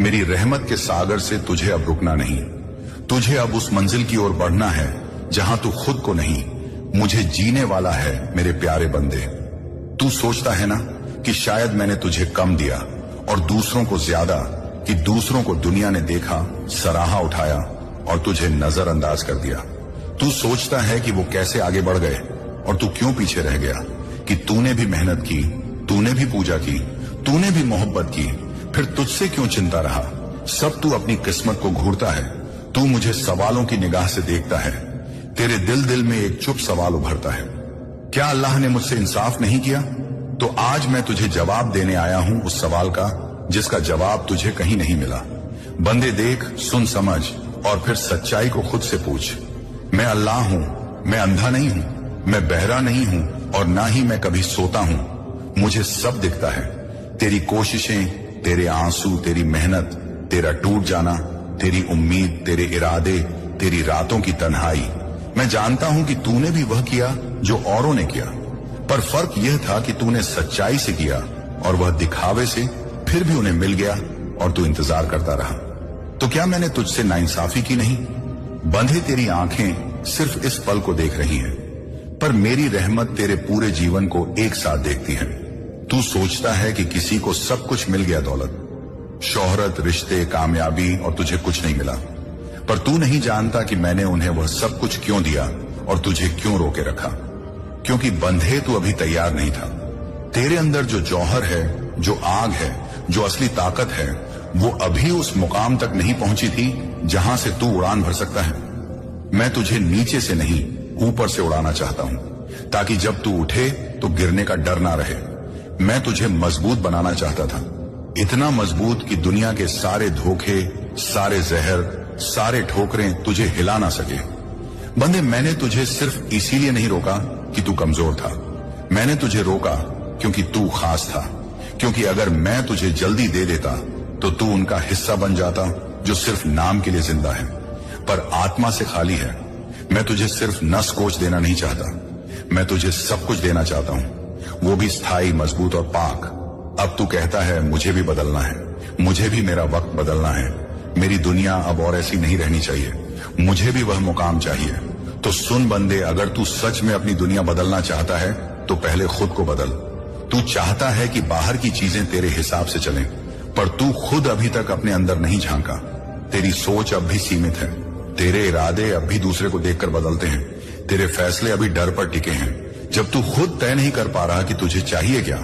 मेरी रहमत के सागर से तुझे अब रुकना नहीं। तुझे अब उस मंजिल की ओर बढ़ना है जहां तू खुद को नहीं, मुझे जीने वाला है मेरे प्यारे बंदे। तू सोचता है ना कि शायद मैंने तुझे कम दिया और दूसरों को ज्यादा, कि दूसरों को दुनिया ने देखा, सराहा, उठाया और तुझे नजरअंदाज कर दिया। तू सोचता है कि वो कैसे आगे बढ़ गए और तू क्यों पीछे रह गया, कि तूने भी मेहनत की, तूने भी पूजा की, तूने भी मोहब्बत की, फिर तुझसे क्यों चिंता रहा। सब तू अपनी किस्मत को घूरता है। तू मुझे सवालों की निगाह से देखता है। तेरे दिल में एक चुप सवाल उभरता है, क्या अल्लाह ने मुझसे इंसाफ नहीं किया? तो आज मैं तुझे जवाब देने आया हूं उस सवाल का जिसका जवाब तुझे कहीं नहीं मिला। बंदे देख, सुन, समझ और फिर सच्चाई को खुद से पूछ। मैं अल्लाह हूं, मैं अंधा नहीं हूं, मैं बहरा नहीं हूं और ना ही मैं कभी सोता हूं। मुझे सब दिखता है, तेरी कोशिशें, तेरे आंसू, तेरी मेहनत, तेरा टूट जाना, तेरी उम्मीद, तेरे इरादे, तेरी रातों की तन्हाई। मैं जानता हूं कि तूने भी वह किया जो औरों ने किया, पर फर्क यह था कि तूने सच्चाई से किया और वह दिखावे से फिर भी उन्हें मिल गया और तू इंतजार करता रहा। तो क्या मैंने तुझसे नाइंसाफी की नहीं? बंधे तेरी आंखें सिर्फ इस पल को देख रही हैं, पर मेरी रहमत तेरे पूरे जीवन को एक साथ देखती है। तू सोचता है कि किसी को सब कुछ मिल गया, दौलत, शोहरत, रिश्ते, कामयाबी, और तुझे कुछ नहीं मिला। पर तू नहीं जानता कि मैंने उन्हें वह सब कुछ क्यों दिया और तुझे क्यों रोके रखा। क्योंकि बंधे तू अभी तैयार नहीं था। तेरे अंदर जो जौहर है, जो आग है, जो असली ताकत है, वो अभी उस मुकाम तक नहीं पहुंची थी जहां से तू उड़ान भर सकता है। मैं तुझे नीचे से नहीं, ऊपर से उड़ाना चाहता हूं, ताकि जब तू उठे तो गिरने का डर ना रहे। मैं तुझे मजबूत बनाना चाहता था, इतना मजबूत कि दुनिया के सारे धोखे, सारे जहर, सारे ठोकरें तुझे हिला ना सके। बंदे, मैंने तुझे सिर्फ इसीलिए नहीं रोका कि तू कमजोर था। मैंने तुझे रोका क्योंकि तू खास था। क्योंकि अगर मैं तुझे जल्दी दे देता तो तू उनका हिस्सा बन जाता जो सिर्फ नाम के लिए जिंदा है पर आत्मा से खाली है। मैं तुझे सिर्फ नस कोच देना नहीं चाहता, मैं तुझे सब कुछ देना चाहता हूं, वो भी स्थायी, मजबूत और पाक। अब तू कहता है मुझे भी बदलना है, मुझे भी मेरा वक्त बदलना है, मेरी दुनिया अब और ऐसी नहीं रहनी चाहिए, मुझे भी वह मुकाम चाहिए। तो सुन बंदे, अगर तू सच में अपनी दुनिया बदलना चाहता है तो पहले खुद को बदल। तू चाहता है कि बाहर की चीजें तेरे हिसाब से चलें, पर तू खुद अभी तक अपने अंदर नहीं झांका। तेरी सोच अब भी सीमित है, तेरे इरादे अब भी दूसरे को देखकर बदलते हैं, तेरे फैसले अभी डर पर टिके हैं। जब तू खुद तय नहीं कर पा रहा कि तुझे चाहिए क्या,